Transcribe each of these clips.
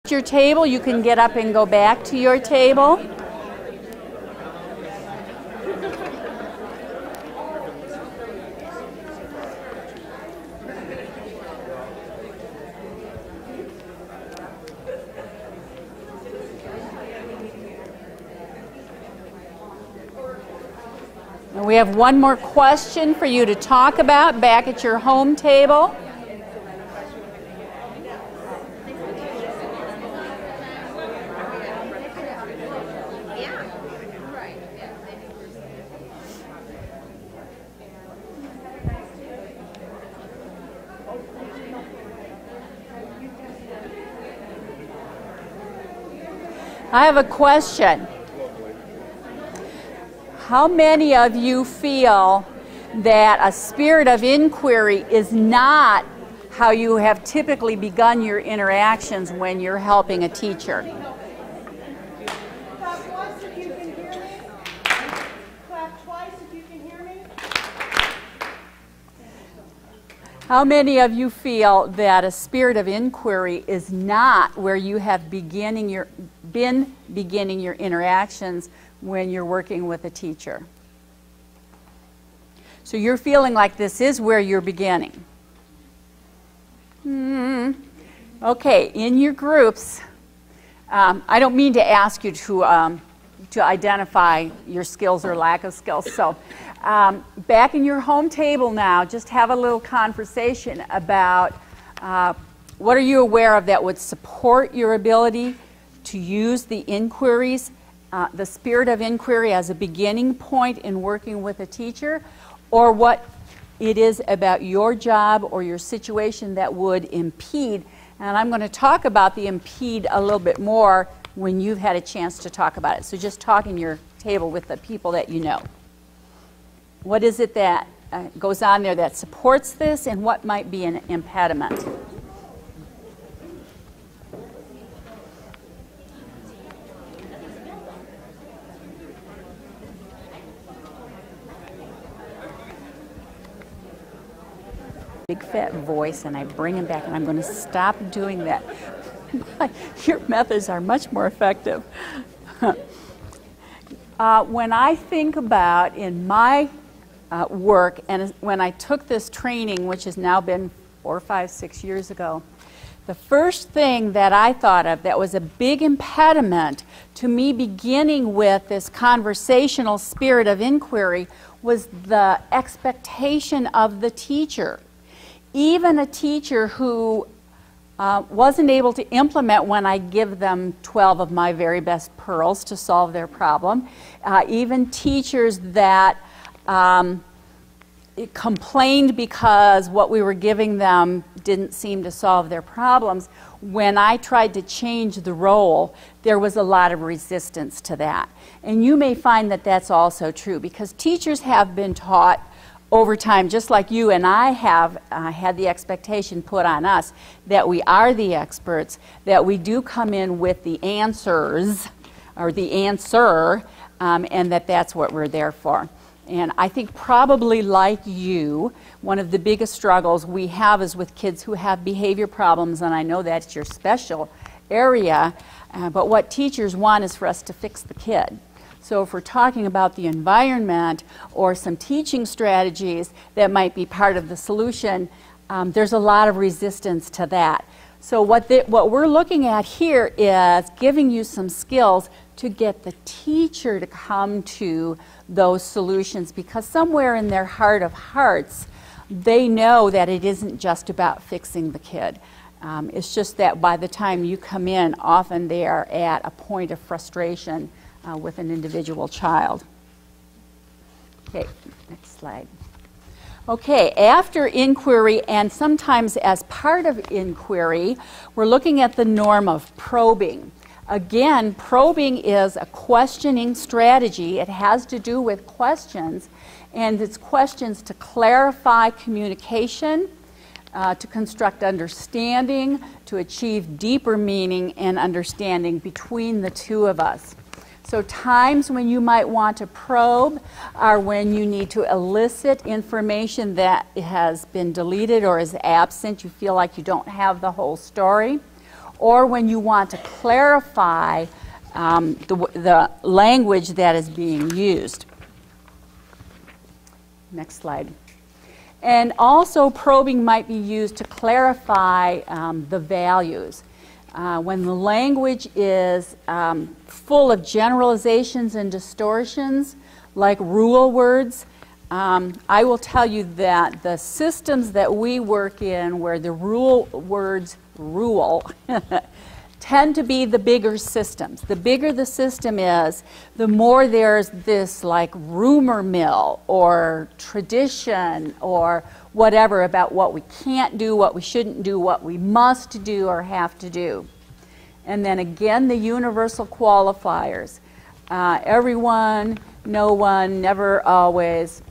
Your table, you can get up and go back to your table. And we have one more question for you to talk about back at your home table. I have a question. How many of you feel that a spirit of inquiry is not how you have typically begun your interactions when you're helping a teacher? Clap once if you can hear me. Clap twice if you can hear me. How many of you feel that a spirit of inquiry is not where you have been beginning your interactions when you're working with a teacher? So you're feeling like this is where you're beginning. Okay, in your groups, I don't mean to ask you to identify your skills or lack of skills. So back in your home table now, just have a little conversation about what are you aware of that would support your ability to use the inquiries, the spirit of inquiry as a beginning point in working with a teacher, or what it is about your job or your situation that would impede. And I'm going to talk about the impede a little bit more when you've had a chance to talk about it. So just talking your table with the people that you know. What is it that goes on there that supports this, and what might be an impediment? Big fat voice, and I bring him back, and I'm going to stop doing that. Your methods are much more effective. When I think about in my work, and when I took this training, which has now been 4, 5, 6 years ago, the first thing that I thought of that was a big impediment to me beginning with this conversational spirit of inquiry was the expectation of the teacher. Even a teacher who wasn't able to implement when I give them 12 of my very best pearls to solve their problem, even teachers that complained because what we were giving them didn't seem to solve their problems, when I tried to change the role, there was a lot of resistance to that. And you may find that that's also true, because teachers have been taught over time, just like you and I have had the expectation put on us that we are the experts, that we do come in with the answers, or the answer, and that's what we're there for. And I think probably like you, one of the biggest struggles we have is with kids who have behavior problems, and I know that's your special area, but what teachers want is for us to fix the kid. So if we're talking about the environment or some teaching strategies that might be part of the solution, there's a lot of resistance to that. So what we're looking at here is giving you some skills to get the teacher to come to those solutions, because somewhere in their heart of hearts, they know that it isn't just about fixing the kid. It's just that by the time you come in, often they are at a point of frustration with an individual child. Okay, next slide. Okay, after inquiry, and sometimes as part of inquiry, we're looking at the norm of probing. Again, probing is a questioning strategy. It has to do with questions, and it's questions to clarify communication, to construct understanding, to achieve deeper meaning and understanding between the two of us. So times when you might want to probe are when you need to elicit information that has been deleted or is absent. You feel like you don't have the whole story. or when you want to clarify the language that is being used. Next slide. And also probing might be used to clarify the values. When the language is full of generalizations and distortions, like rule words, I will tell you that the systems that we work in where the rule words rule tend to be the bigger systems. The bigger the system is, the more there's this like rumor mill or tradition or whatever about what we can't do, what we shouldn't do, what we must do or have to do. And then again, the universal qualifiers. Everyone, no one, never, always.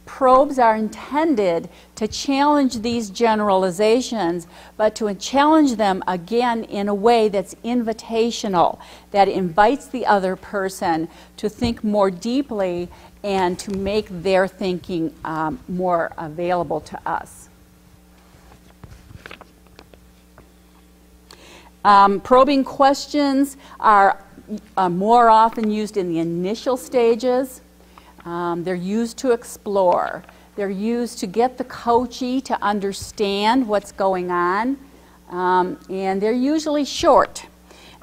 Probes are intended to challenge these generalizations, but to challenge them again in a way that's invitational, that invites the other person to think more deeply and to make their thinking more available to us. Probing questions are more often used in the initial stages. They're used to explore. They're used to get the coachee to understand what's going on, and they're usually short.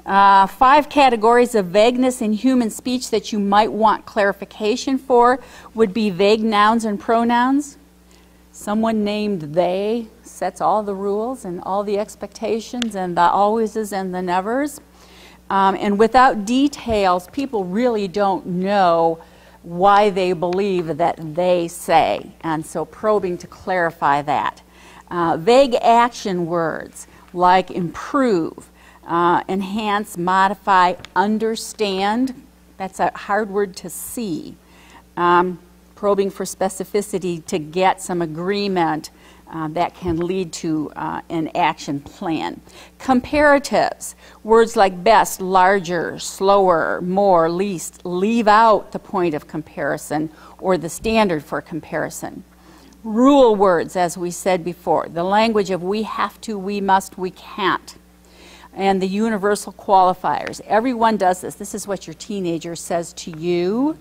5 categories of vagueness in human speech that you might want clarification for would be vague nouns and pronouns. Someone named they sets all the rules and all the expectations and the alwayses and the nevers. And without details, people really don't know why they believe that they say, and so probing to clarify that. Vague action words like improve, enhance, modify, understand, that's a hard word to see. Probing for specificity to get some agreement that can lead to an action plan. Comparatives, words like best, larger, slower, more, least, leave out the point of comparison or the standard for comparison. Rule words, as we said before, the language of we have to, we must, we can't. And the universal qualifiers. Everyone does this. This is what your teenager says to you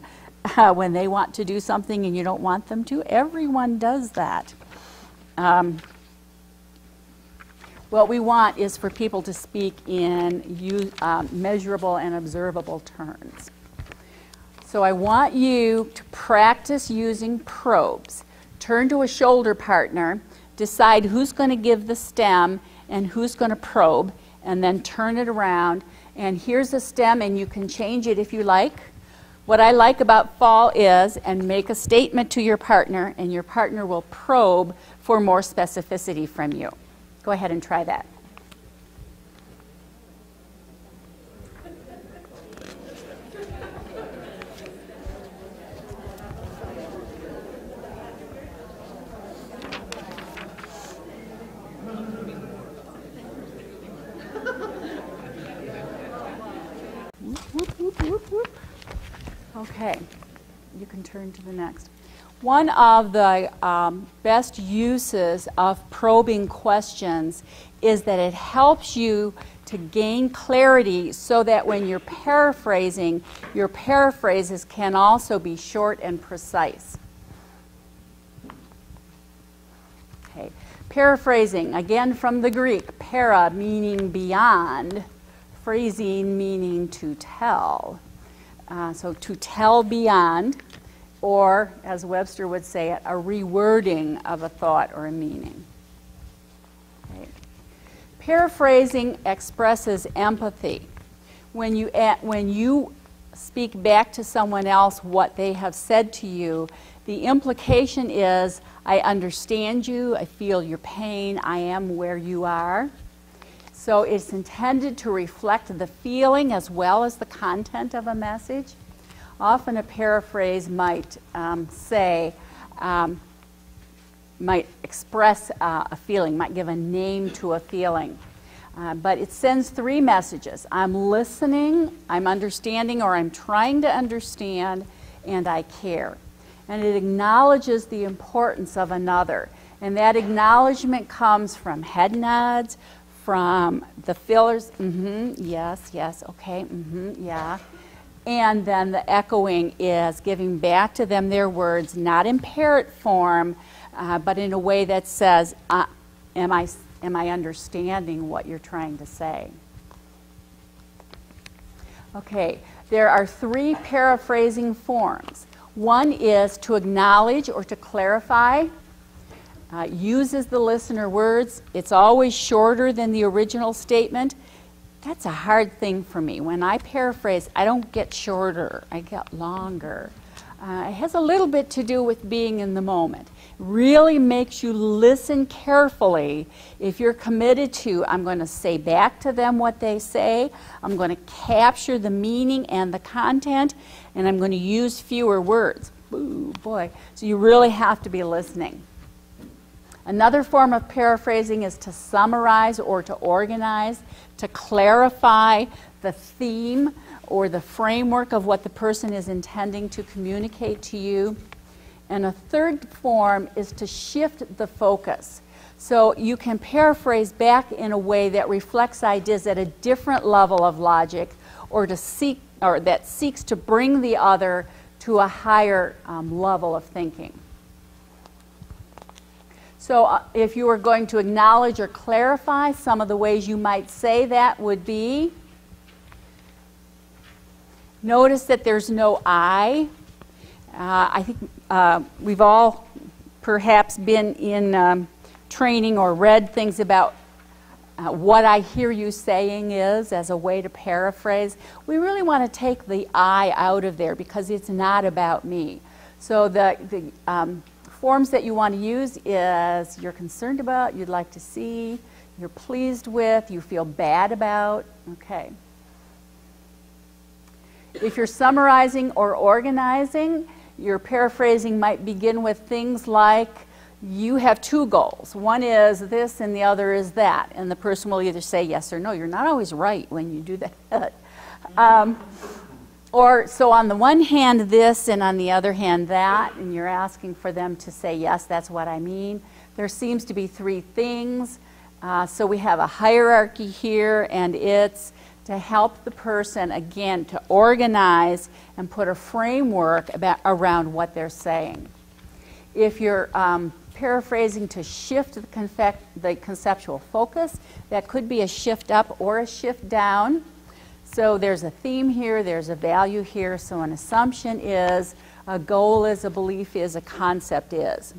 when they want to do something and you don't want them to. Everyone does that. What we want is for people to speak in measurable and observable terms. So I want you to practice using probes. Turn to a shoulder partner, decide who's going to give the stem and who's going to probe, and then turn it around. And here's a stem, and you can change it if you like. What I like about fall is, and make a statement to your partner, and your partner will probe for more specificity from you. Go ahead and try that. Whoop, whoop, whoop, whoop. Okay, you can turn to the next. One of the best uses of probing questions is that it helps you to gain clarity so that when you're paraphrasing, your paraphrases can also be short and precise. Okay, paraphrasing, again from the Greek, para meaning beyond, phrasing meaning to tell. So to tell beyond, or as Webster would say it, a rewording of a thought or a meaning. Okay. Paraphrasing expresses empathy. When you speak back to someone else what they have said to you, the implication is, I understand you, I feel your pain, I am where you are. So it's intended to reflect the feeling as well as the content of a message. Often a paraphrase might might express a feeling, might give a name to a feeling. But it sends 3 messages. I'm listening, I'm understanding, or I'm trying to understand, and I care. And it acknowledges the importance of another. And that acknowledgement comes from head nods, from the fillers, yes, yes, okay, yeah. And then the echoing is giving back to them their words, not in parrot form, but in a way that says, am I understanding what you're trying to say? Okay, there are 3 paraphrasing forms. One is to acknowledge or to clarify. Uses the listener words. It's always shorter than the original statement. That's a hard thing for me. When I paraphrase, I don't get shorter, I get longer. It has a little bit to do with being in the moment. Really makes you listen carefully. If you're committed to, I'm going to say back to them what they say, I'm going to capture the meaning and the content, and I'm going to use fewer words. Ooh, boy. So you really have to be listening. Another form of paraphrasing is to summarize or to organize, to clarify the theme or the framework of what the person is intending to communicate to you. And a third form is to shift the focus. So you can paraphrase back in a way that reflects ideas at a different level of logic, or that seeks to bring the other to a higher level of thinking. So if you were going to acknowledge or clarify, some of the ways you might say that would be, notice that there's no I. I think we've all perhaps been in training or read things about what I hear you saying is as a way to paraphrase. We really want to take the I out of there because it's not about me. So the forms that you want to use is you're concerned about, you'd like to see, you're pleased with, you feel bad about. Okay. If you're summarizing or organizing, your paraphrasing might begin with things like, you have 2 goals. One is this and the other is that. And the person will either say yes or no. You're not always right when you do that. So on the one hand this and on the other hand that, and you're asking for them to say yes, that's what I mean. There seems to be 3 things. So we have a hierarchy here, and it's to help the person, again, to organize and put a framework around what they're saying. If you're paraphrasing to shift the conceptual focus, that could be a shift up or a shift down. So there's a theme here, there's a value here, so an assumption is, a goal is, a belief is, a concept is.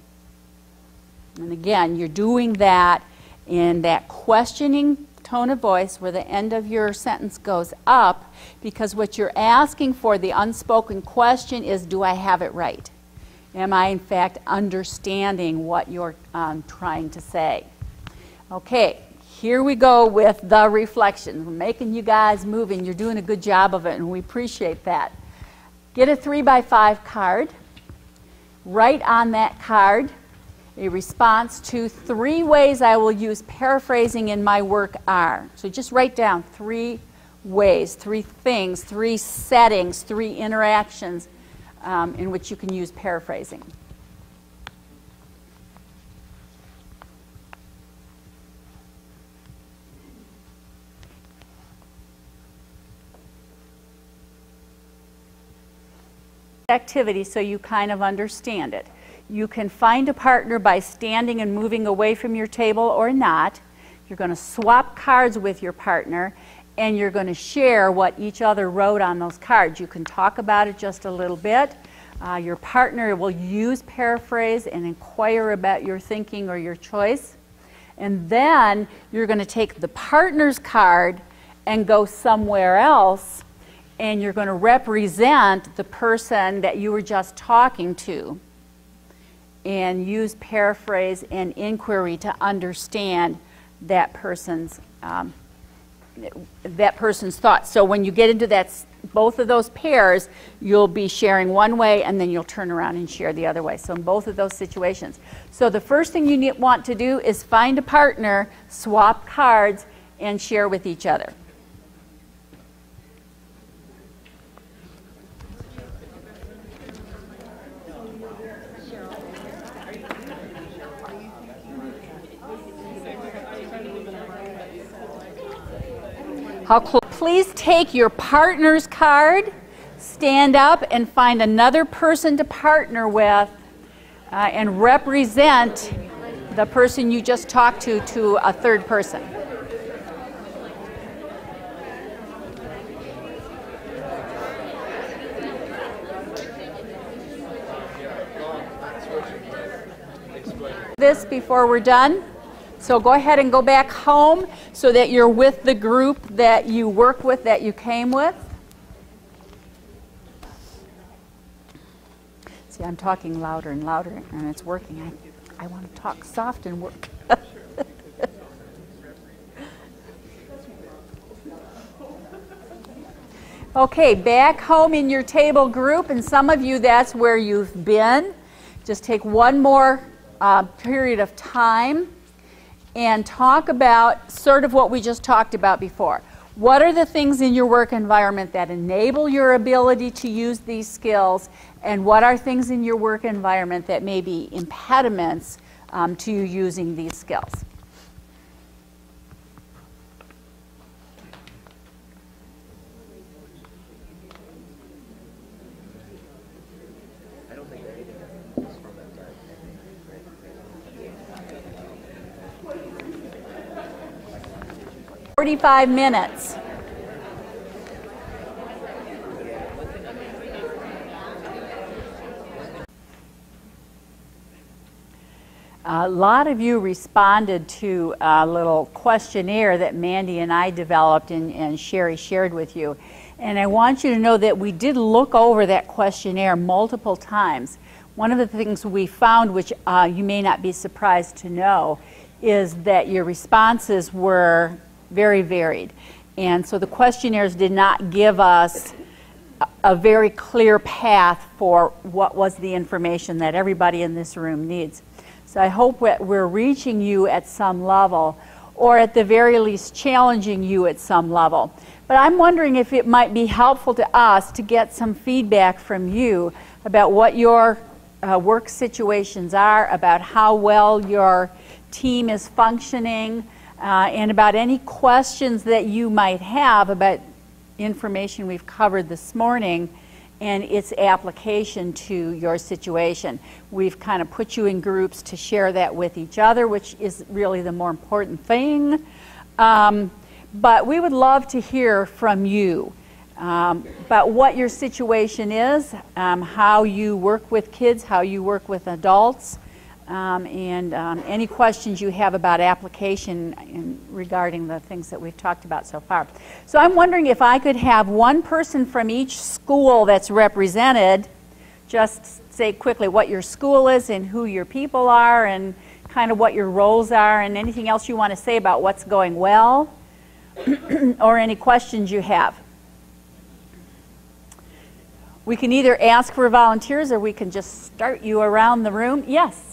And again, you're doing that in that questioning tone of voice where the end of your sentence goes up, because what you're asking for, the unspoken question, is, do I have it right? Am I in fact understanding what you're trying to say? Okay, here we go with the reflection. We're making you guys move, and you're doing a good job of it, and we appreciate that. Get a 3x5 card. Write on that card a response to 3 ways I will use paraphrasing in my work are. So just write down 3 ways, 3 things, 3 settings, 3 interactions in which you can use paraphrasing. Activity so you kind of understand it. You can find a partner by standing and moving away from your table or not. You're going to swap cards with your partner, and you're going to share what each other wrote on those cards. You can talk about it just a little bit. Your partner will use paraphrase and inquire about your thinking or your choice. And then you're going to take the partner's card and go somewhere else, and you're going to represent the person that you were just talking to and use paraphrase and inquiry to understand that person's thoughts. So when you get into both of those pairs, you'll be sharing one way, and then you'll turn around and share the other way. So in both of those situations. So the first thing you want to do is find a partner, swap cards, and share with each other. Please take your partner's card, stand up, and find another person to partner with and represent the person you just talked to a third person. This before we're done. So go ahead and go back home so that you're with the group that you work with, that you came with. See, I'm talking louder and louder, and it's working. I want to talk soft and work. Okay, back home in your table group, and some of you, that's where you've been. Just take one more period of time and talk about sort of what we just talked about before. What are the things in your work environment that enable your ability to use these skills, and what are things in your work environment that may be impediments to you using these skills? I don't think anything from that time. 45 minutes. A lot of you responded to a little questionnaire that Mandy and I developed and Sherry shared with you. And I want you to know that we did look over that questionnaire multiple times. One of the things we found, which you may not be surprised to know, is that your responses were very varied. And so the questionnaires did not give us a very clear path for what was the information that everybody in this room needs. So I hope we're reaching you at some level, or at the very least challenging you at some level. But I'm wondering if it might be helpful to us to get some feedback from you about what your work situations are, about how well your team is functioning, and about any questions that you might have about information we've covered this morning and its application to your situation. We've kind of put you in groups to share that with each other, which is really the more important thing. But we would love to hear from you about what your situation is, how you work with kids, how you work with adults, and any questions you have about application regarding the things that we've talked about so far. So I'm wondering if I could have one person from each school that's represented just say quickly what your school is and who your people are and kind of what your roles are, and anything else you want to say about what's going well or any questions you have. We can either ask for volunteers or we can just start you around the room. Yes?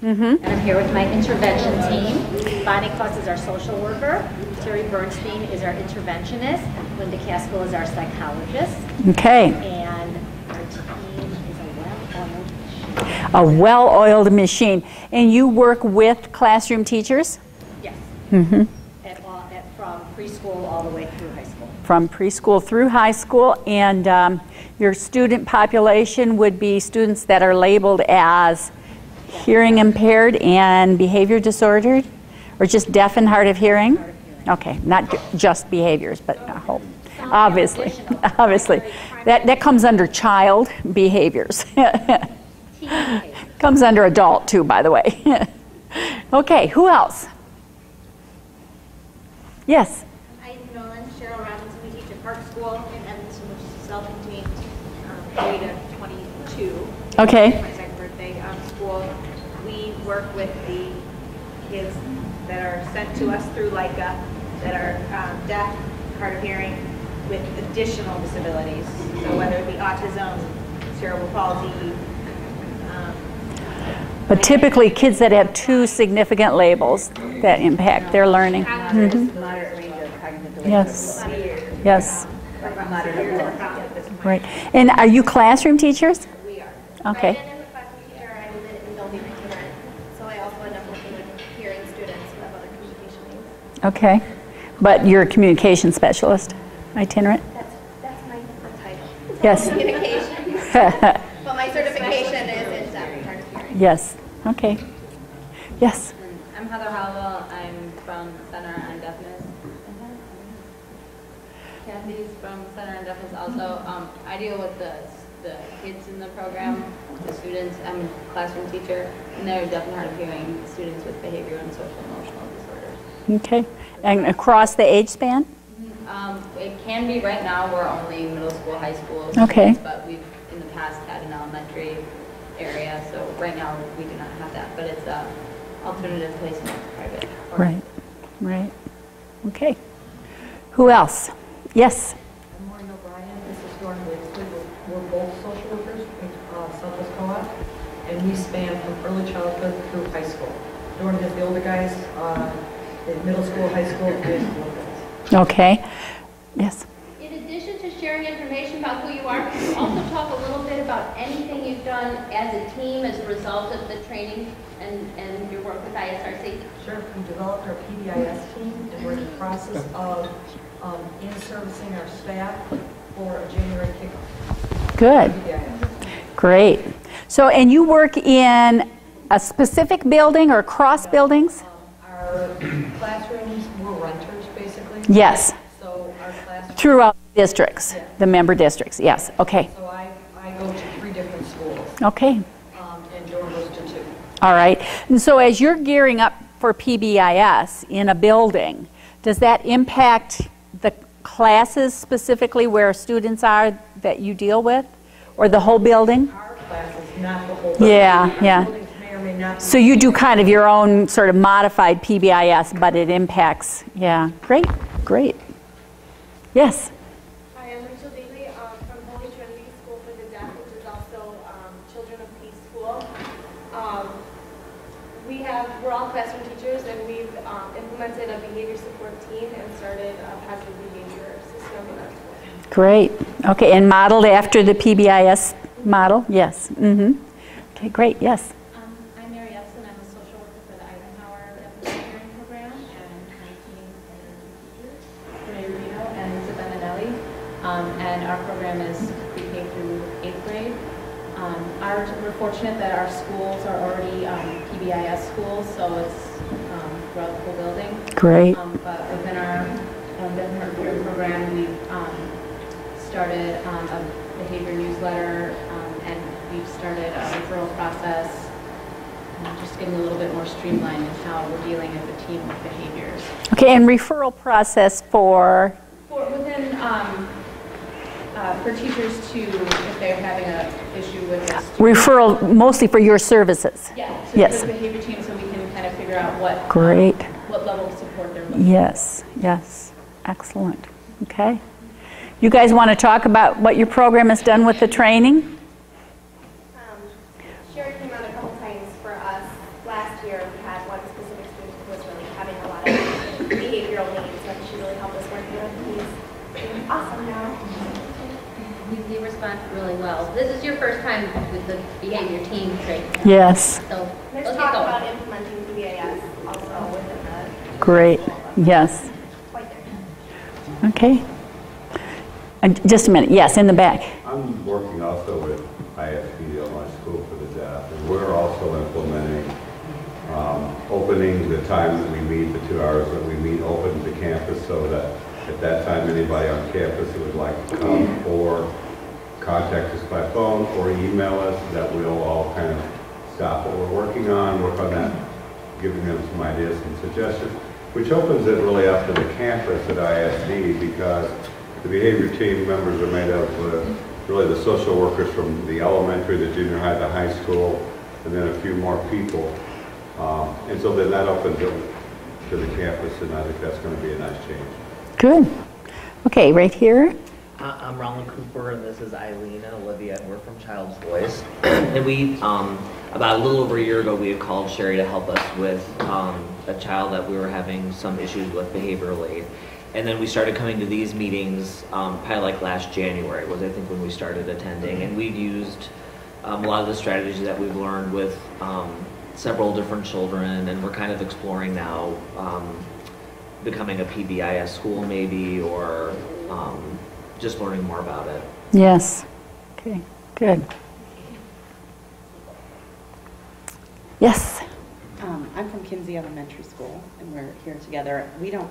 And I'm here with my intervention team. Bonnie Kloss is our social worker. Terry Bernstein is our interventionist. Linda Caskell is our psychologist. Okay. And our team is a well-oiled machine. A well-oiled machine. And you work with classroom teachers? Yes. Mm-hmm. From preschool all the way through high school. From preschool through high school. And your student population would be students that are labeled as hearing impaired and behavior disordered, or just deaf and hard of hearing? Okay, not just behaviors, but I hope. Obviously. That comes under child behaviors. Comes under adult too, by the way. Okay, who else? Yes? I'm Nolan, Cheryl Robinson. We teach at Park School in Edmonton, which is a self-contained grade of 22. Okay. My second birthday school. We work with the kids that are sent to us through LICA that are deaf, hard of hearing, with additional disabilities. So whether it be autism, cerebral palsy. But typically kids that have two significant labels that impact their learning. Mm-hmm. Moderate range of cognitive delays. Yes. Yes. Moderate. Right. And are you classroom teachers? We are. Okay. Right, and as a classroom teacher, I live in building 9, so I also end up working with hearing students Okay. But you're a communication specialist, itinerant? That's my title. Yes. Communication. But my certification is in deaf and hard of hearing. Yes. Okay. Yes. I'm Heather Howell. I'm from Center on Deafness. Kathy's from Center on Deafness also. I deal with the kids in the program, the students. I'm a classroom teacher, and they're deaf and hard of hearing students with behavioral and social emotional disorders. Okay. And across the age span? It can be. Right now we're only middle school, high school Okay. students, but we've in the past had an elementary area, so right now we do not have that, but it's a alternative placement, private. Right. Right. Okay. Who else? Yes. I'm Maureen O'Brien. This is Dawn Wixley. We're both social workers with Southwest Co-op, and we span from early childhood through high school. Dawn has the older guys, the middle school, high school, and high school guys. Okay. Yes. In addition to sharing information about who you are, could you also talk a little bit about anything you've done as a team as a result of the training and your work with ISRC? Sure. We developed our PBIS team, and we're in the process of in-servicing our staff for a January kickoff. Good. PBIS. Great. So, and you work in a specific building or cross buildings? Our classrooms were renters, basically. Yes. So our classrooms. Throughout districts, Yeah. the member districts. Yes. Okay. So I go to 3 different schools, Okay. and Dawn goes to 2. All right. And so as you're gearing up for PBIS in a building, does that impact the classes specifically where students are that you deal with, or the whole building? Our classes, not the whole. Yeah, Our yeah. buildings may or may not be. So you do kind of your own sort of modified PBIS, but it impacts, yeah. Great, great. Yes. Hi, I'm Rachel Daly from Holy Trinity School for the Deaf, which is also Children of Peace School. We're all classroom teachers, and we've implemented a behavior support team and started a positive behavior system in our school. Great. Okay, and modeled after the PBIS model? Yes. Mm-hmm. Okay, great. Yes. I'm Mary Epson. I'm a social worker for the Eisenhower Deaf and Hearing Program, and my team is Renee Rubino and Savannah Nelly. And our program is pre-K through 8th grade. We're fortunate that our schools are already PBIS schools, so it's throughout the whole building. Great. But within our Deaf and Hard of Hearing program, we've started a behavior newsletter, and we've started a referral process, just getting a little bit more streamlined in how we're dealing as a team with behaviors. Okay, and referral process for? For teachers to, if they're having an issue with a student. Referral mostly for your services? Yeah, so Yes. the behavior team, so we can kind of figure out what Great. What level of support they're looking Yes, yes. Excellent. Okay. You guys want to talk about what your program has done with the training? Sherry came out a couple times for us. Last year, we had one specific student who was really having a lot of behavioral needs, and she really helped us work through it. He's doing awesome now. They respond really well. This is your first time with the behavior team training. Yes. So There's let's talk get going. about implementing PBIS also within the. Great. Yes. Quite there. Okay. Just a minute. Yes, in the back. I'm working also with ISD, Illinois School for the Deaf, and we're also implementing opening the time that we meet, the 2 hours that we meet, open to campus so that at that time anybody on campus who would like to come or contact us by phone or email us, that we'll all kind of stop what we're working on, work on that, giving them some ideas and suggestions, which opens it really up to the campus at ISD, because the behavior team members are made up of really the social workers from the elementary, the junior high, the high school, and then a few more people. And so then that opens it to the campus, and I think that's going to be a nice change. Good. Okay, right here. I'm Roland Cooper, and this is Eileen and Olivia, and we're from Child's Voice. And we, about a little over a year ago, we had called Sherry to help us with a child that we were having some issues with behaviorally. And then we started coming to these meetings, probably like last January was, I think, when we started attending. And we've used a lot of the strategies that we've learned with becoming a PBIS school maybe, or just learning more about it. Yes. Okay, good. Yes. I'm from Kinsey Elementary School, and we're here together. We don't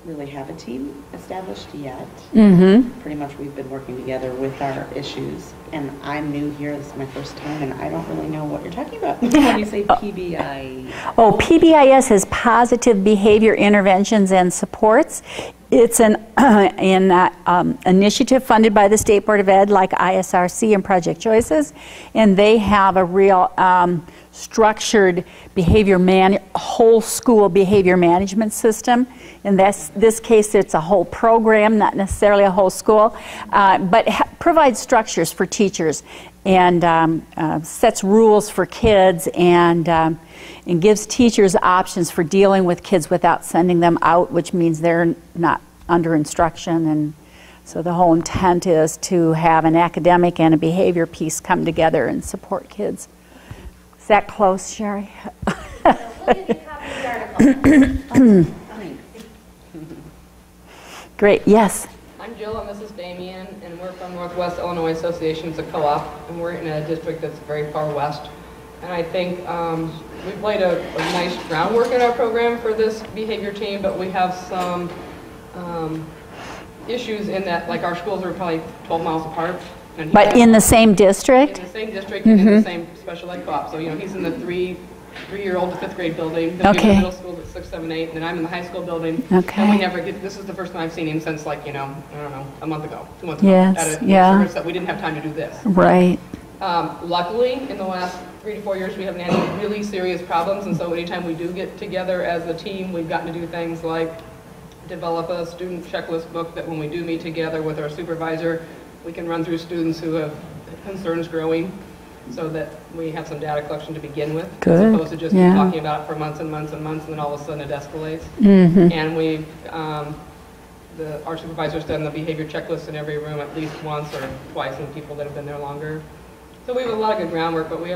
really have a team established yet. Mm-hmm. Pretty much we've been working together with our issues, and I'm new here. This is my first time, and I don't really know what you're talking about when you say PBI. Oh, PBIS is Positive Behavior Interventions and Supports. It's an initiative funded by the State Board of Ed, like ISRC and Project Choices, and they have a real structured whole school behavior management system. In this case, it's a whole program, not necessarily a whole school, but provides structures for teachers and sets rules for kids and gives teachers options for dealing with kids without sending them out, which means they're not under instruction. And so the whole intent is to have an academic and a behavior piece come together and support kids. Is that close, Sherry? We'll give you a copy of the article. Great, yes. I'm Jill and this is Damien, and we're from Northwest Illinois Association. It's a co-op, and we're in a district that's very far west. And I think we've laid a nice groundwork in our program for this behavior team, but we have some issues in that, like our schools are probably 12 miles apart. And But in the same district? In the same district and in the same special ed co-op. So, you know, he's in the three-year-old to fifth grade building. Then we have middle school at 6, 7, 8, and then I'm in the high school building. Okay. And we never get, this is the first time I've seen him since, like, you know, I don't know, a month ago, 2 months Yes, ago. At a yeah. service that we didn't have time to do this. Right. Luckily, in the last 3 to 4 years, we haven't had any really serious problems, and so anytime we do get together as a team, we've gotten to do things like develop a student checklist book that when we do meet together with our supervisor, we can run through students who have concerns growing, so that we have some data collection to begin with, Good. as opposed to just Yeah. talking about it for months and months and months, and then all of a sudden it escalates. Mm-hmm. And we've, our supervisor's done the behavior checklist in every room at least once or twice, and people that have been there longer. So we have a lot of good groundwork, but we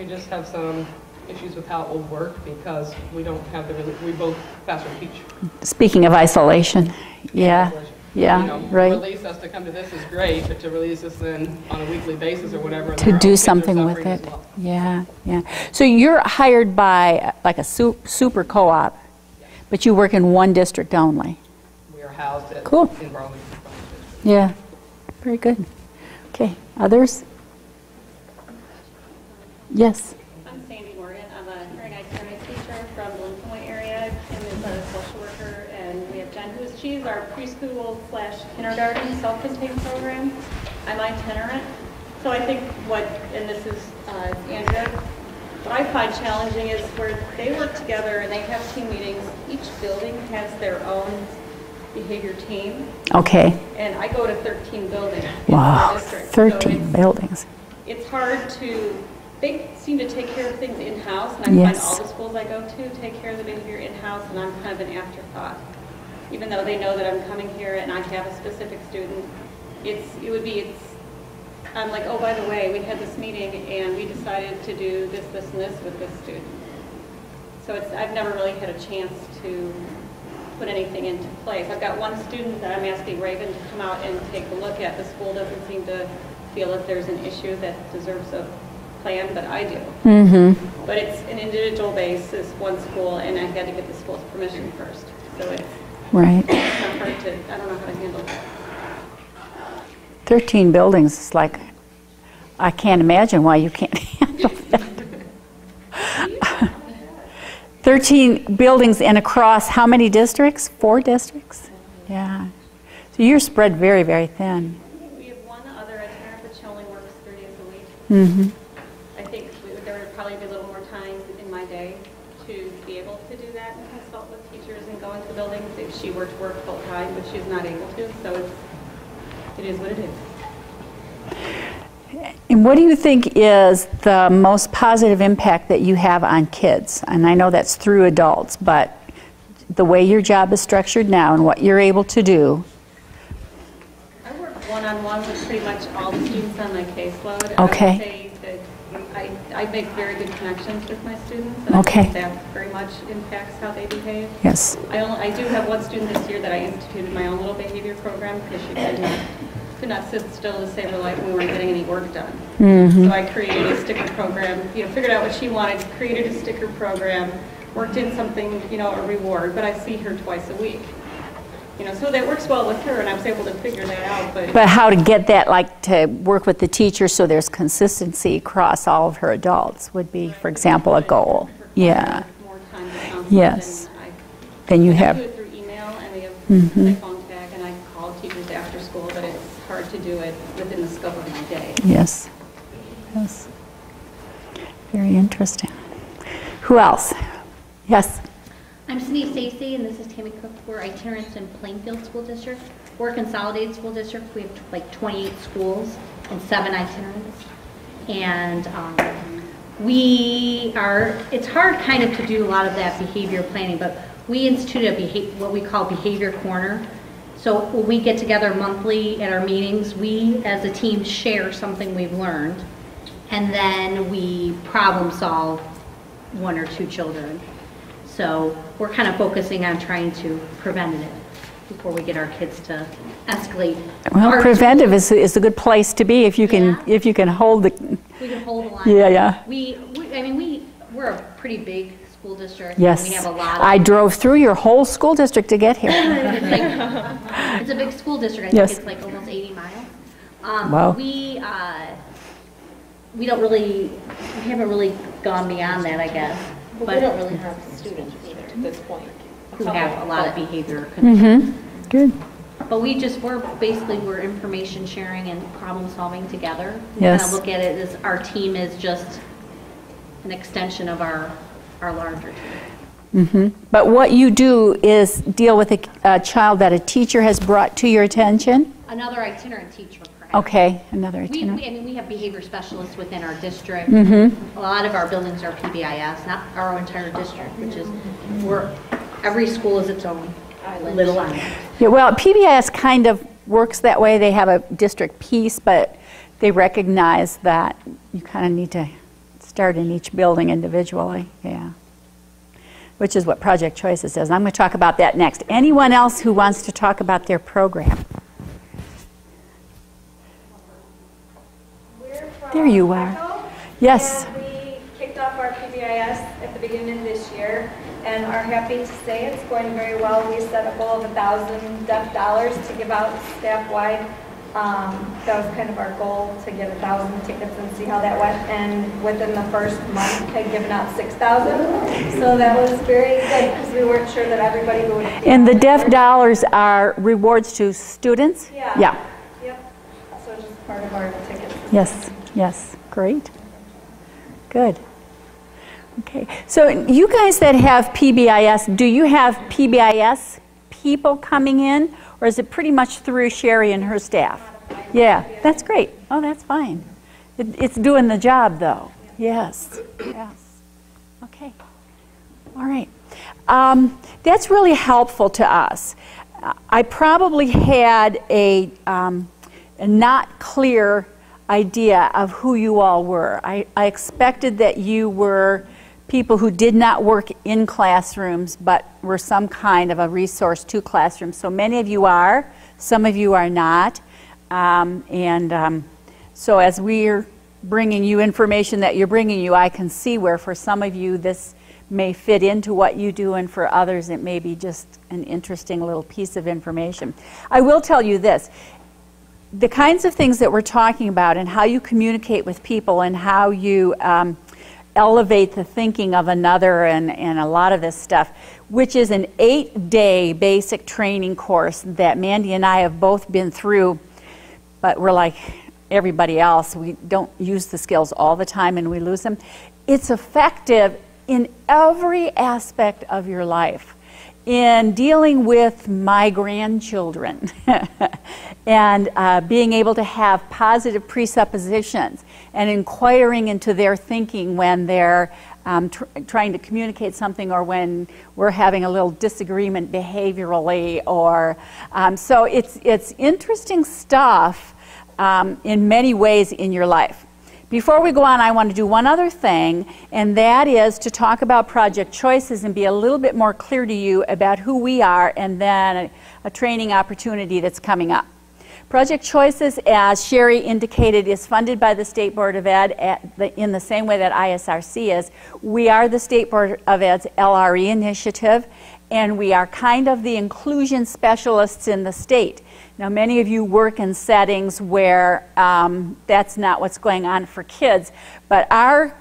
just have some issues with how it will work because we don't have we both classroom teach. Speaking of isolation, yeah. Yeah, you know, right. Release us to come to this is great, but to release us then on a weekly basis or whatever. To do something with it. Well. Yeah, yeah. So you're hired by like a super co-op, but you work in one district only. We are housed at Cool. in Barley. Yeah, very good. Okay, others? Yes. I'm Sandy Morgan. I'm a hearing aid center teacher from the Lincoln area. Kim is a social worker, and we have Jen, she's our preschool/kindergarten self-contained program. I'm itinerant. So I think and this is Andrea, what I find challenging is where they work together and they have team meetings. Each building has their own behavior team. Okay. And I go to 13 buildings in Wow, our district. 13 buildings. It's hard they seem to take care of things in-house, and I Yes. find all the schools I go to take care of the behavior in-house, and I'm kind of an afterthought. Even though they know that I'm coming here and I have a specific student, I'm like, oh, by the way, we had this meeting and we decided to do this, this, and this with this student. So I've never really had a chance to put anything into place. I've got one student that I'm asking Raven to come out and take a look at. The school doesn't seem to feel that there's an issue that deserves a plan, but I do. Mm-hmm. But it's an individual basis, one school, and I had to get the school's permission first. So it's Right. not hard I don't know how to handle that. 13 buildings is like, I can't imagine why you can't handle that. 13 buildings and across how many districts? 4 districts? Yeah. So you're spread very, very thin. We have one other itinerant, but she only works 3 days a week. Mm-hmm. I think there would probably be a little more time in my day to be able to do that and consult with teachers and go into the buildings if she were to work full time, but she's not able to, so it is what it is. And what do you think is the most positive impact that you have on kids? And I know that's through adults, but the way your job is structured now and what you're able to do. I work one-on-one with pretty much all the students on my caseload. Okay. I would say that I make very good connections with my students. And Okay. I think that very much impacts how they behave. Yes. I do have one student this year that I instituted my own little behavior program because she could not sit still to save her life when we weren't getting any work done. So I created a sticker program, figured out what she wanted, created a sticker program, worked in something, a reward, but I see her twice a week. So that works well with her, and I was able to figure that out. But how to get that, like to work with the teacher so there's consistency across all of her adults would be, for example, a goal. Yeah. More time to counsel. Yes. Then you have. I do it through email, and we have my phone tag, and I call teachers after school, but it's hard to do it within the scope of my day. Yes. Yes. Very interesting. Who else? Yes. I'm Cindy Stacy, and this is Tammy Cook. We're itinerants in Plainfield School District. We're a consolidated school district. We have like 28 schools and 7 itinerants. And it's hard kind of to do a lot of that behavior planning, but we instituted what we call Behavior Corner. So when we get together monthly at our meetings, we as a team share something we've learned, and then we problem solve 1 or 2 children. So we're kind of focusing on trying to prevent it before we get our kids to escalate. Well, preventive is a good place to be if you can hold the. We can hold the line. Yeah. We're a pretty big school district. Yes. We have a lot. I drove through your whole school district to get here. It's a big school district. I think it's like almost 80 miles. Wow. We haven't really gone beyond that, I guess. But we don't really have students either at this point. Who have a lot of behavior concerns. Good. But we're information sharing and problem solving together. We Yes. kind of look at it as our team is just an extension of our larger team. But what you do is deal with a child that a teacher has brought to your attention? Another itinerant teacher, perhaps. Okay, another itinerant. We have behavior specialists within our district. A lot of our buildings are PBIS, not our entire district, which is every school is its own little island. Yeah, well, PBIS kind of works that way. They have a district piece, but they recognize that you kind of need to start in each building individually. Yeah. Which is what Project Choices says. I'm going to talk about that next. Anyone else who wants to talk about their program? There you are. Yes. And we kicked off our PBIS at the beginning of this year and are happy to say it's going very well. We set a goal of 1,000 deaf dollars to give out staff-wide. That was kind of our goal, to get 1,000 tickets and see how that went. And within the first month, had given out 6,000. So that was very good because we weren't sure that everybody would. And the deaf dollars are rewards to students? Yeah. Yep. So just part of our tickets. Yes, great. Good. Okay, so you guys that have PBIS, do you have PBIS people coming in, or is it pretty much through Sherry and her staff? Yeah, that's great. Oh, that's fine. It's doing the job, though. Yes. Okay. All right. That's really helpful to us. I probably had a not clear idea of who you all were. I expected that you were people who did not work in classrooms but were some kind of a resource to classrooms. So many of you are, some of you are not. So as we're bringing you information that you're bringing you, I can see where for some of you this may fit into what you do, and for others it may be just an interesting little piece of information. I will tell you this. The kinds of things that we're talking about and how you communicate with people and how you elevate the thinking of another and a lot of this stuff, which is an 8-day basic training course that Mandy and I have both been through, but we're like everybody else. We don't use the skills all the time and we lose them. It's effective in every aspect of your life. In dealing with my grandchildren and being able to have positive presuppositions and inquiring into their thinking when they're trying to communicate something, or when we're having a little disagreement behaviorally, or so it's interesting stuff in many ways in your life. Before we go on, I want to do one other thing, and that is to talk about project choices and be a little bit more clear to you about who we are, and then a training opportunity that's coming up. Project Choices, as Sherry indicated, is funded by the State Board of Ed in the same way that ISRC is. We are the State Board of Ed's LRE initiative, and we are kind of the inclusion specialists in the state. Now, many of you work in settings where that's not what's going on for kids, but our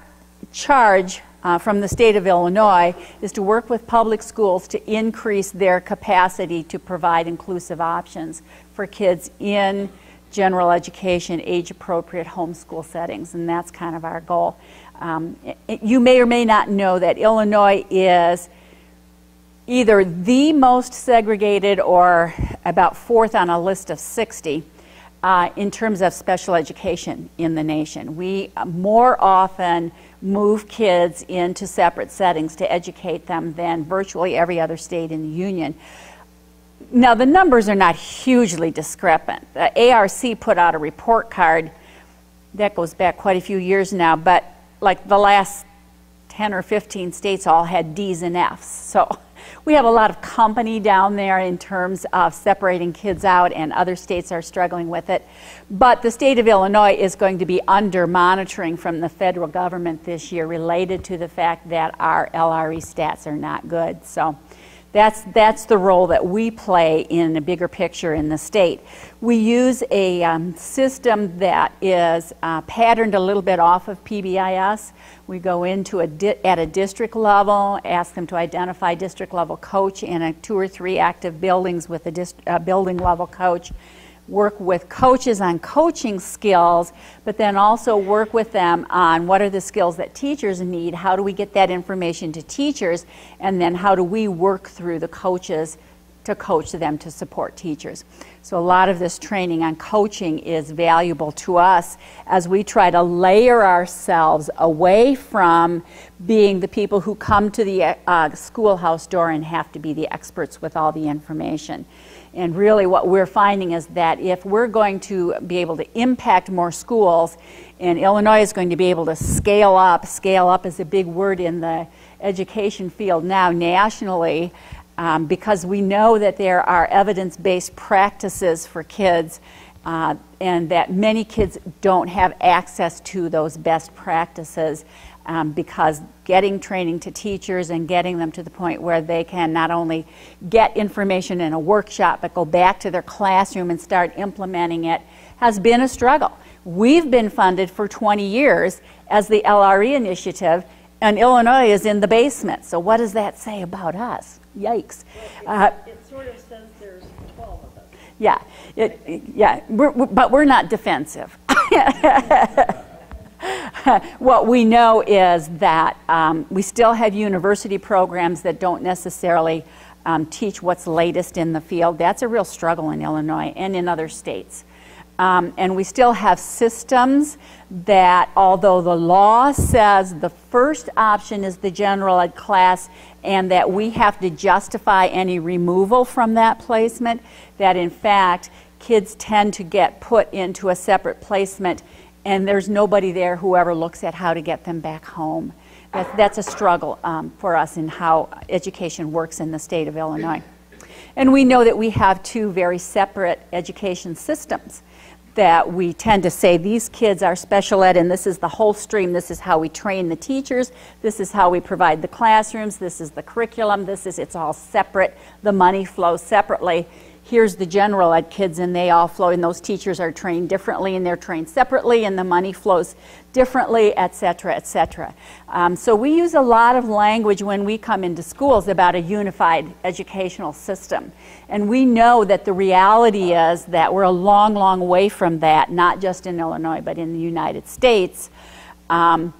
charge from the state of Illinois is to work with public schools to increase their capacity to provide inclusive options for kids in general education, age-appropriate homeschool settings, and that's kind of our goal. You may or may not know that Illinois is either the most segregated or about fourth on a list of 60 in terms of special education in the nation. We more often move kids into separate settings to educate them than virtually every other state in the union. Now, the numbers are not hugely discrepant. The ARC put out a report card that goes back quite a few years now, but like the last 10 or 15 states all had D's and F's. So we have a lot of company down there in terms of separating kids out, and other states are struggling with it. But the state of Illinois is going to be under monitoring from the federal government this year related to the fact that our LRE stats are not good. So that's the role that we play in the bigger picture in the state. We use a system that is patterned a little bit off of PBIS. We go into at a district level, ask them to identify district level coach in 2 or 3 active buildings with a building level coach, work with coaches on coaching skills, but then also work with them on what are the skills that teachers need, how do we get that information to teachers, and then how do we work through the coaches to coach them to support teachers. So a lot of this training on coaching is valuable to us as we try to layer ourselves away from being the people who come to the schoolhouse door and have to be the experts with all the information. And really what we're finding is that if we're going to be able to impact more schools, and Illinois is going to be able to scale up is a big word in the education field now nationally, because we know that there are evidence-based practices for kids and that many kids don't have access to those best practices because getting training to teachers and getting them to the point where they can not only get information in a workshop but go back to their classroom and start implementing it has been a struggle. We've been funded for 20 years as the LRE initiative, and Illinois is in the basement. So what does that say about us? Yikes. It sort of says there's 12 of us. Yeah, but we're not defensive. What we know is that we still have university programs that don't necessarily teach what's latest in the field. That's a real struggle in Illinois and in other states. And we still have systems that, although the law says the first option is the general ed class and that we have to justify any removal from that placement, that in fact kids tend to get put into a separate placement and there's nobody there who ever looks at how to get them back home. That's a struggle for us in how education works in the state of Illinois. And we know that we have 2 very separate education systems that we tend to say these kids are special ed and this is the whole stream, this is how we train the teachers, this is how we provide the classrooms, this is the curriculum, it's all separate, the money flows separately. Here's the general ed kids and they all flow, and those teachers are trained differently and they're trained separately and the money flows differently, et cetera, et cetera. So we use a lot of language when we come into schools about a unified educational system. And we know that the reality is that we're a long, long way from that, not just in Illinois, but in the United States. And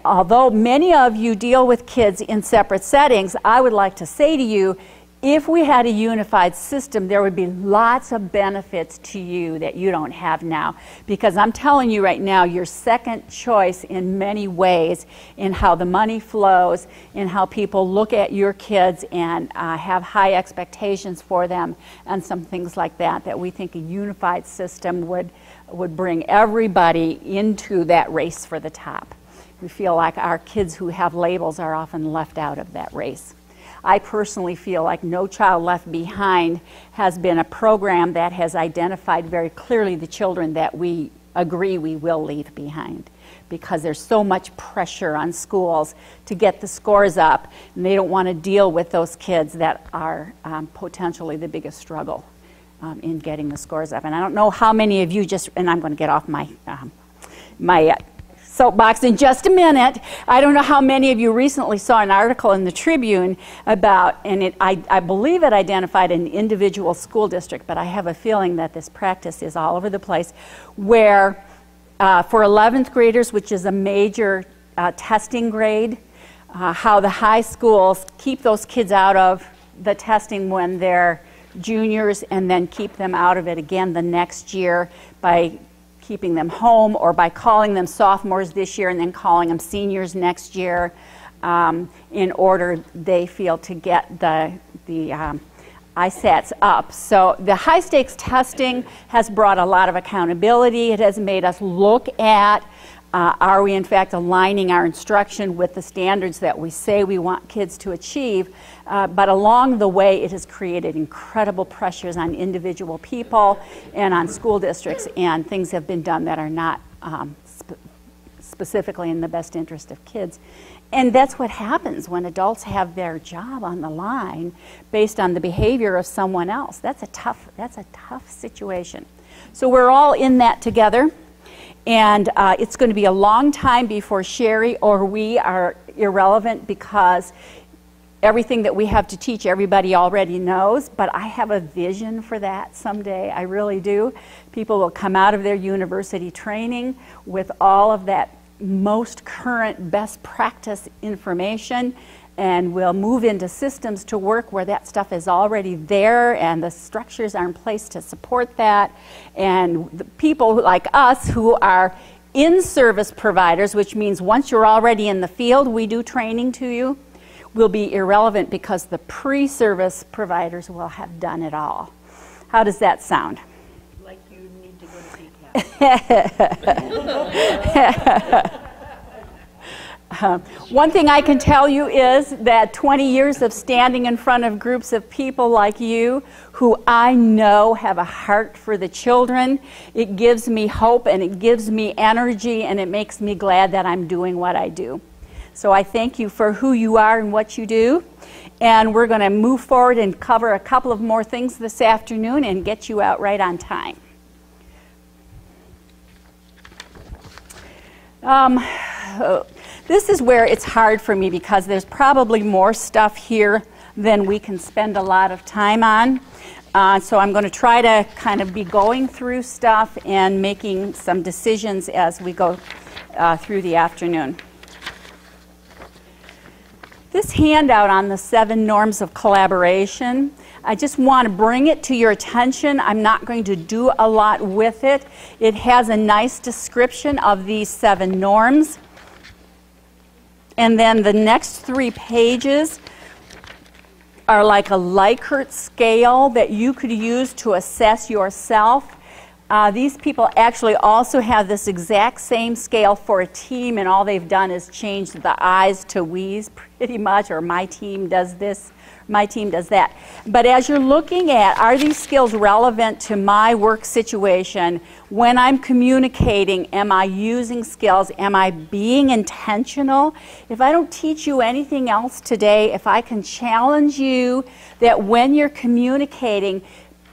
although many of you deal with kids in separate settings, I would like to say to you, if we had a unified system, there would be lots of benefits to you that you don't have now. Because I'm telling you right now, your second choice in many ways in how the money flows, in how people look at your kids and have high expectations for them, and some things like that, that we think a unified system would would bring everybody into that race for the top. We feel like our kids who have labels are often left out of that race. I personally feel like No Child Left Behind has been a program that has identified very clearly the children that we agree we will leave behind, because there's so much pressure on schools to get the scores up, and they don't want to deal with those kids that are potentially the biggest struggle in getting the scores up. And I don't know how many of you and I'm going to get off my soapbox in just a minute. I don't know how many of you recently saw an article in the Tribune about, and I believe it identified an individual school district, but I have a feeling that this practice is all over the place, where for 11th graders, which is a major testing grade, how the high schools keep those kids out of the testing when they're juniors and then keep them out of it again the next year by keeping them home or by calling them sophomores this year and then calling them seniors next year, in order, they feel, to get the ISATs up. So the high stakes testing has brought a lot of accountability. It has made us look at, are we in fact aligning our instruction with the standards that we say we want kids to achieve? But along the way, it has created incredible pressures on individual people and on school districts, and things have been done that are not specifically in the best interest of kids. And that's what happens when adults have their job on the line based on the behavior of someone else. That's a tough situation. So we're all in that together. And it's going to be a long time before Sherry or we are irrelevant, because everything that we have to teach everybody already knows. But I have a vision for that someday. I really do. People will come out of their university training with all of that most current best practice information, and we'll move into systems to work where that stuff is already there and the structures are in place to support that. And the people like us who are in-service providers, which means once you're already in the field, we do training to you, will be irrelevant because the pre-service providers will have done it all. How does that sound? Like you need to go to DCAP. One thing I can tell you is that 20 years of standing in front of groups of people like you who I know have a heart for the children, it gives me hope and it gives me energy and it makes me glad that I'm doing what I do. So I thank you for who you are and what you do. And we're going to move forward and cover a couple of more things this afternoon and get you out right on time. This is where it's hard for me because there's probably more stuff here than we can spend a lot of time on. So I'm going to try to kind of be going through stuff and making some decisions as we go through the afternoon. This handout on the 7 norms of collaboration, I just want to bring it to your attention. I'm not going to do a lot with it. It has a nice description of these 7 norms. And then the next 3 pages are like a Likert scale that you could use to assess yourself. These people actually also have this exact same scale for a team, and all they've done is change the I's to we's pretty much, or my team does this, my team does that. But as you're looking at, are these skills relevant to my work situation? When I'm communicating, am I using skills? Am I being intentional? If I don't teach you anything else today, if I can challenge you that when you're communicating,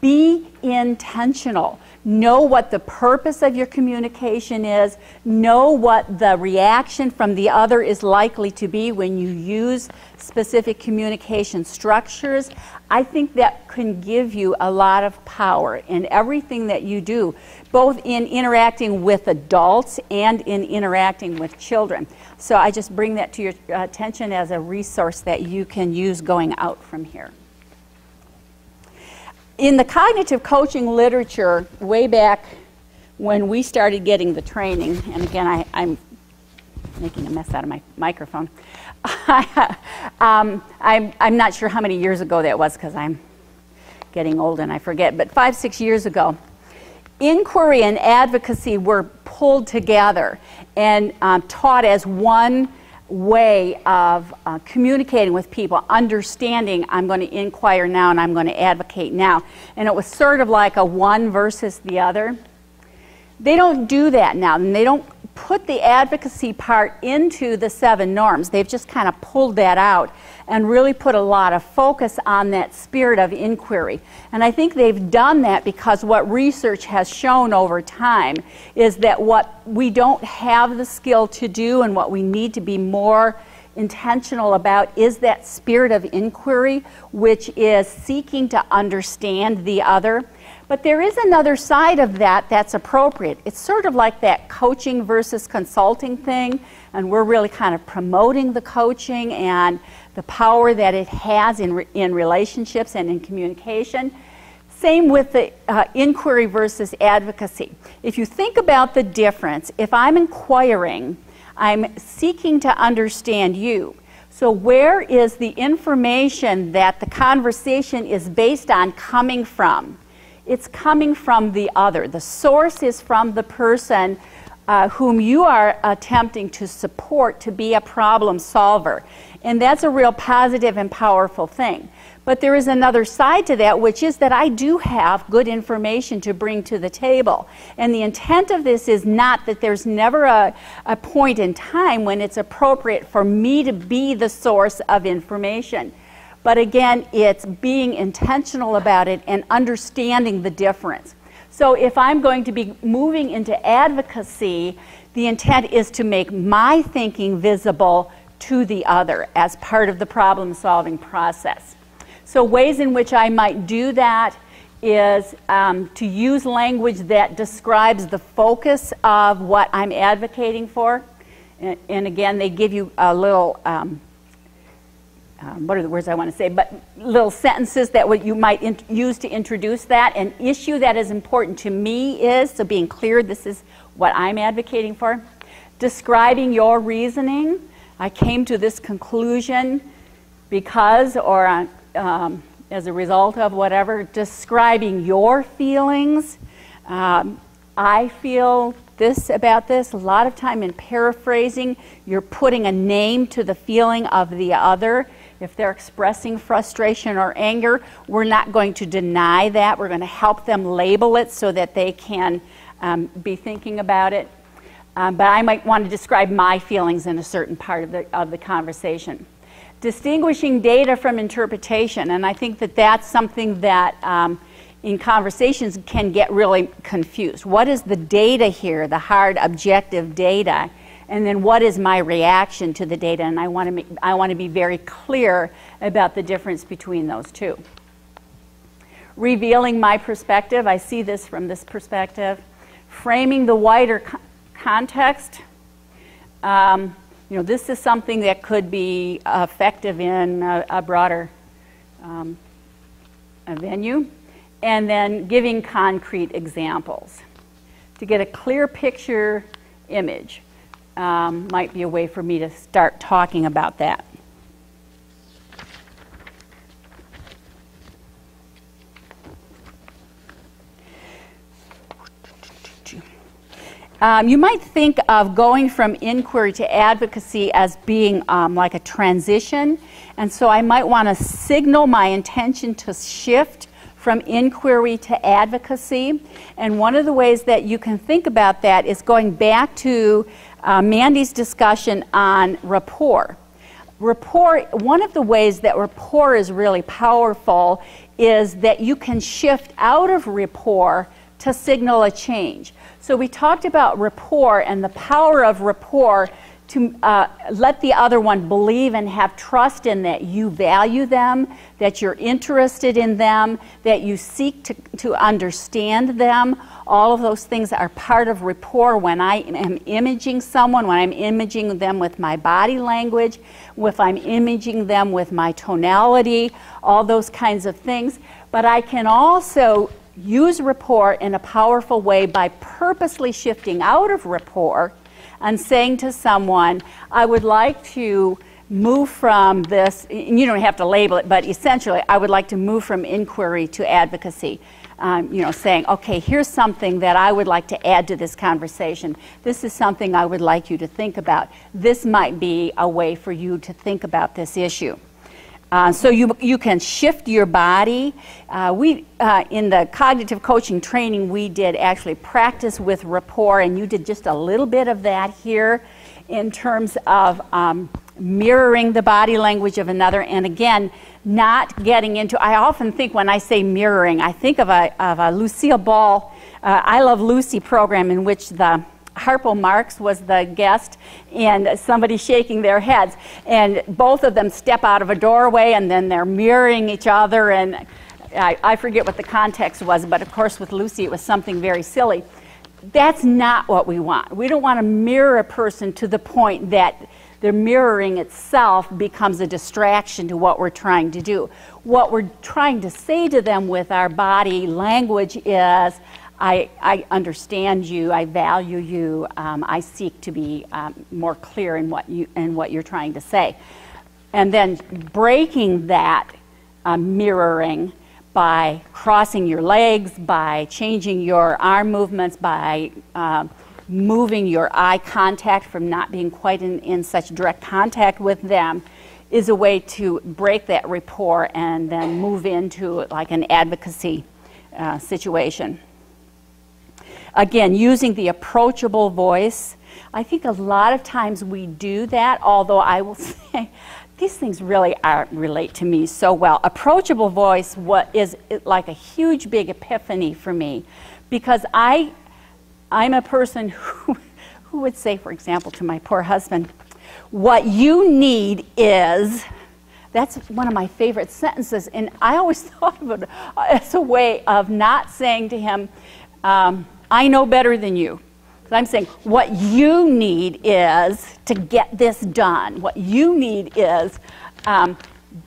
be intentional. Know what the purpose of your communication is. Know what the reaction from the other is likely to be when you use specific communication structures. I think that can give you a lot of power in everything that you do, both in interacting with adults and in interacting with children. So I just bring that to your attention as a resource that you can use going out from here. In the cognitive coaching literature, way back when we started getting the training, and again, I'm making a mess out of my microphone. I'm not sure how many years ago that was because I'm getting old and I forget, but 5, 6 years ago, inquiry and advocacy were pulled together and taught as one way of communicating with people, understanding I'm going to inquire now and I'm going to advocate now. And it was sort of like a one versus the other. They don't do that now, and they don't put the advocacy part into the 7 norms. They've just kind of pulled that out and really put a lot of focus on that spirit of inquiry. And I think they've done that because what research has shown over time is that what we don't have the skill to do and what we need to be more intentional about is that spirit of inquiry, which is seeking to understand the other. But there is another side of that that's appropriate. It's sort of like that coaching versus consulting thing, and we're really kind of promoting the coaching and the power that it has in relationships and in communication. Same with the inquiry versus advocacy. If you think about the difference, if I'm inquiring, I'm seeking to understand you. So where is the information that the conversation is based on coming from? It's coming from the other. The source is from the person whom you are attempting to support to be a problem solver. And that's a real positive and powerful thing. But there is another side to that, which is that I do have good information to bring to the table. And the intent of this is not that there's never a point in time when it's appropriate for me to be the source of information. But again, it's being intentional about it and understanding the difference. So if I'm going to be moving into advocacy, the intent is to make my thinking visible to the other as part of the problem-solving process. So ways in which I might do that is to use language that describes the focus of what I'm advocating for. And again, they give you a little... what are the words I want to say, but little sentences that what you might use to introduce that. An issue that is important to me is, so being clear, this is what I'm advocating for. Describing your reasoning. I came to this conclusion because, or as a result of whatever. Describing your feelings. I feel this about this. A lot of time in paraphrasing, you're putting a name to the feeling of the other. If they're expressing frustration or anger, we're not going to deny that. We're going to help them label it so that they can be thinking about it. But I might want to describe my feelings in a certain part of the conversation. Distinguishing data from interpretation, and I think that that's something that in conversations can get really confused. What is the data here, the hard objective data? And then what is my reaction to the data? And I want to be very clear about the difference between those two. Revealing my perspective, I see this from this perspective. Framing the wider context. This is something that could be effective in a broader venue. And then giving concrete examples. To get a clear picture image. Might be a way for me to start talking about that. You might think of going from inquiry to advocacy as being like a transition, and so I might want to signal my intention to shift from inquiry to advocacy. And one of the ways that you can think about that is going back to Mandy's discussion on rapport. Rapport, one of the ways that rapport is really powerful is that you can shift out of rapport to signal a change. So we talked about rapport and the power of rapport to let the other one believe and have trust in that you value them, that you're interested in them, that you seek to understand them. All of those things are part of rapport when I am imaging someone, when I'm imaging them with my body language, if I'm imaging them with my tonality, all those kinds of things. But I can also use rapport in a powerful way by purposely shifting out of rapport and saying to someone, I would like to move from this, and you don't have to label it, but essentially I would like to move from inquiry to advocacy. Saying, okay, here's something that I would like to add to this conversation. This is something I would like you to think about. This might be a way for you to think about this issue. So you can shift your body. In the cognitive coaching training, we did actually practice with rapport, and you did just a little bit of that here in terms of mirroring the body language of another. And again, not getting into, I often think when I say mirroring, I think of a Lucille Ball, I Love Lucy program in which the Harpo Marx was the guest and somebody shaking their heads. And both of them step out of a doorway and then they're mirroring each other. And I forget what the context was, but of course with Lucy it was something very silly. That's not what we want. We don't want to mirror a person to the point that the mirroring itself becomes a distraction to what we're trying to do. What we're trying to say to them with our body language is, I understand you, I value you, I seek to be more clear in what you're trying to say. And then breaking that mirroring by crossing your legs, by changing your arm movements, by moving your eye contact from not being quite in such direct contact with them, is a way to break that rapport and then move into like an advocacy situation. Again, using the approachable voice. I think a lot of times we do that, although I will say these things really relate to me so well. Approachable voice is like a huge big epiphany for me, because I'm a person who would say, for example, to my poor husband, what you need is, that's one of my favorite sentences, and I always thought of it as a way of not saying to him, I know better than you. So I'm saying, what you need is to get this done. What you need is,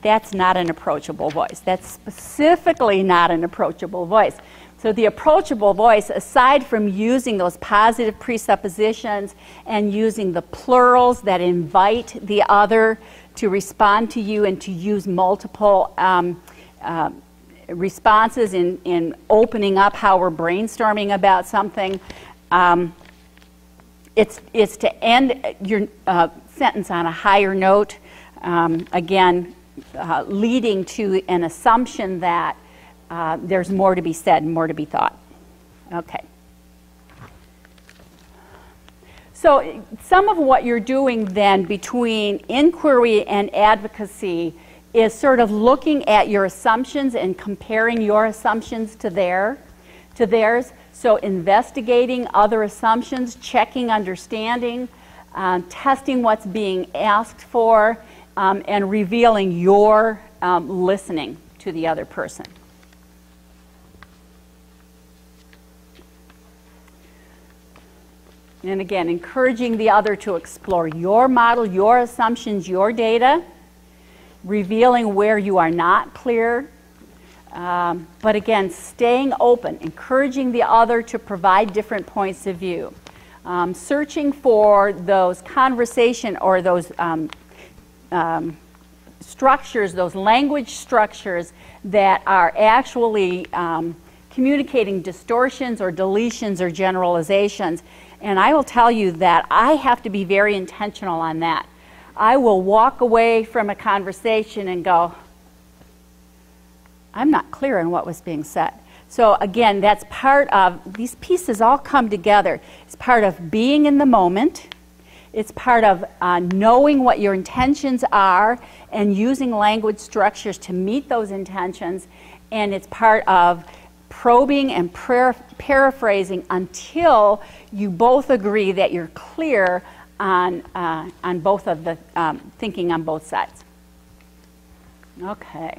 that's not an approachable voice. That's specifically not an approachable voice. So the approachable voice, aside from using those positive presuppositions and using the plurals that invite the other to respond to you and to use multiple responses in opening up how we're brainstorming about something, it's to end your sentence on a higher note, again, leading to an assumption that there's more to be said and more to be thought. Okay. So some of what you're doing then between inquiry and advocacy is sort of looking at your assumptions and comparing your assumptions to theirs. So investigating other assumptions, checking understanding, testing what's being asked for, and revealing your listening to the other person. And again, encouraging the other to explore your model, your assumptions, your data, revealing where you are not clear, but again, staying open, encouraging the other to provide different points of view, searching for those conversation or those structures, those language structures that are actually communicating distortions or deletions or generalizations. And I will tell you that I have to be very intentional on that. I will walk away from a conversation and go, I'm not clear on what was being said. So again, that's part of, these pieces all come together. It's part of being in the moment. It's part of knowing what your intentions are and using language structures to meet those intentions. And it's part of probing and paraphrasing until you both agree that you're clear on both of the thinking on both sides. Okay.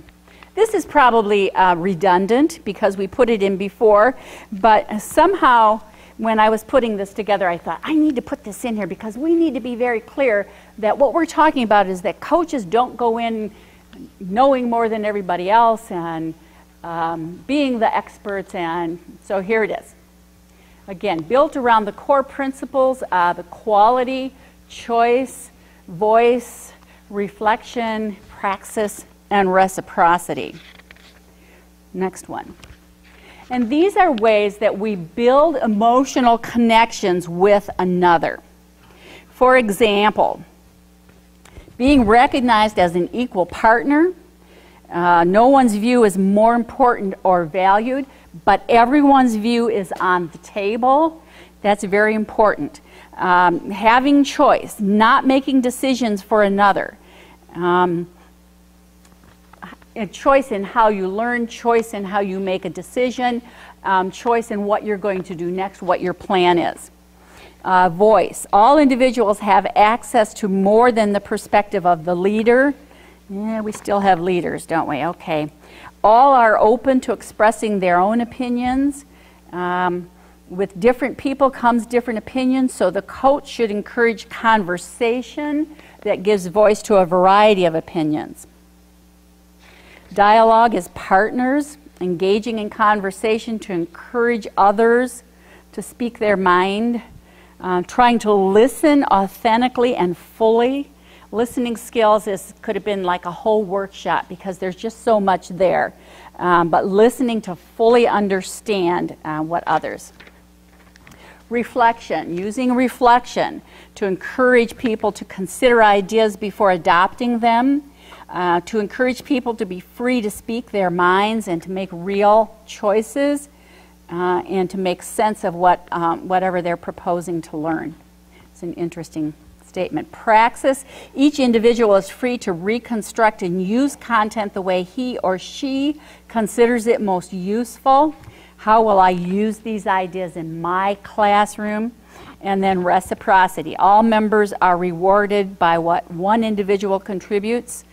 This is probably redundant because we put it in before, but somehow when I was putting this together, I thought, I need to put this in here because we need to be very clear that what we're talking about is that coaches don't go in knowing more than everybody else and being the experts, and so here it is. Again, built around the core principles, the quality, choice, voice, reflection, praxis, and reciprocity. Next one. And these are ways that we build emotional connections with another. For example, being recognized as an equal partner. No one's view is more important or valued, but everyone's view is on the table. That's very important. Having choice, not making decisions for another. A choice in how you learn, choice in how you make a decision, choice in what you're going to do next, what your plan is. Voice. All individuals have access to more than the perspective of the leader. Yeah, we still have leaders, don't we? Okay. All are open to expressing their own opinions. With different people comes different opinions, so the coach should encourage conversation that gives voice to a variety of opinions. Dialogue is partners engaging in conversation to encourage others to speak their mind, trying to listen authentically and fully. Listening skills could have been like a whole workshop because there's just so much there. But listening to fully understand what others. Reflection, using reflection to encourage people to consider ideas before adopting them, to encourage people to be free to speak their minds and to make real choices, and to make sense of whatever they're proposing to learn. It's an interesting statement. Praxis, each individual is free to reconstruct and use content the way he or she considers it most useful. How will I use these ideas in my classroom? And then reciprocity. All members are rewarded by what one individual contributes.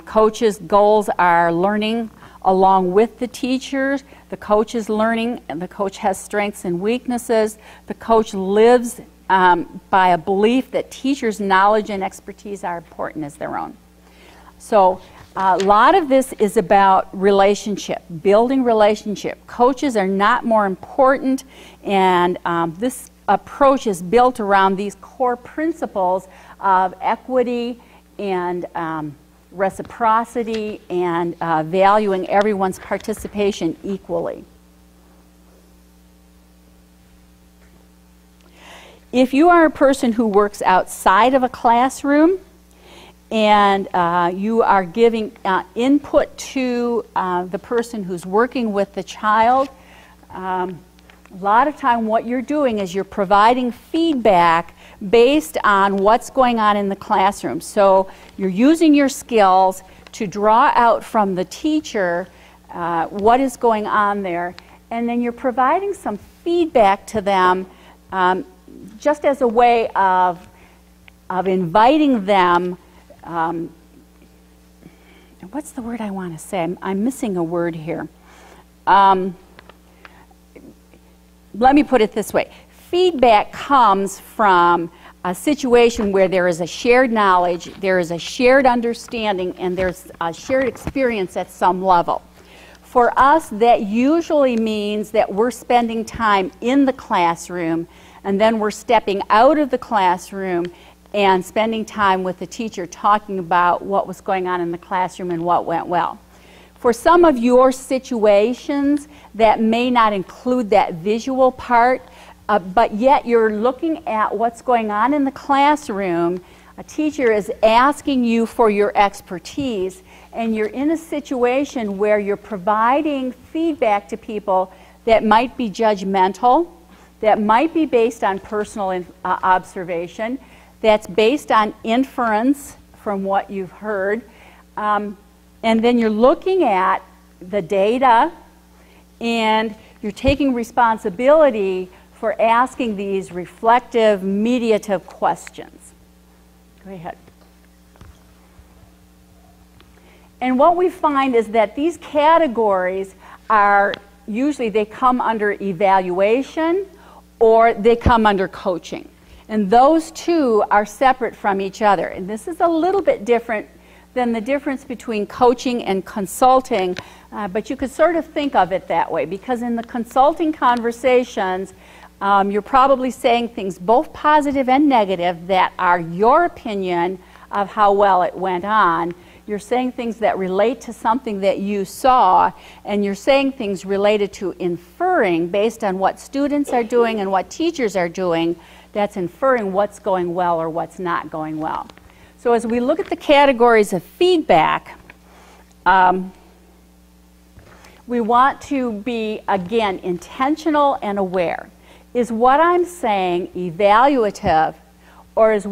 Coaches' goals are learning along with the teachers. The coach is learning, and the coach has strengths and weaknesses. The coach lives by a belief that teachers' knowledge and expertise are important as their own. So a lot of this is about relationship, building relationship. Coaches are not more important, and this approach is built around these core principles of equity and reciprocity and valuing everyone's participation equally. If you are a person who works outside of a classroom and you are giving input to the person who's working with the child, a lot of time what you're doing is you're providing feedback based on what's going on in the classroom. So you're using your skills to draw out from the teacher what is going on there, and then you're providing some feedback to them just as a way of inviting them. What's the word I want to say? I'm missing a word here. Let me put it this way. Feedback comes from a situation where there is a shared knowledge, there is a shared understanding, and there's a shared experience at some level. For us, that usually means that we're spending time in the classroom, and then we're stepping out of the classroom and spending time with the teacher talking about what was going on in the classroom and what went well. For some of your situations, that may not include that visual part, but yet you're looking at what's going on in the classroom. A teacher is asking you for your expertise, and you're in a situation where you're providing feedback to people that might be judgmental, that might be based on personal observation, that's based on inference from what you've heard. And then you're looking at the data, and you're taking responsibility for asking these reflective, mediative questions. Go ahead. And what we find is that these categories are usually, they come under evaluation or they come under coaching. And those two are separate from each other. And this is a little bit different than the difference between coaching and consulting, but you could sort of think of it that way, because in the consulting conversations, you're probably saying things both positive and negative that are your opinion of how well it went on. You're saying things that relate to something that you saw, and you're saying things related to inferring based on what students are doing and what teachers are doing. That's inferring what's going well or what's not going well. So as we look at the categories of feedback, we want to be, again, intentional and aware. Is what I'm saying evaluative, or is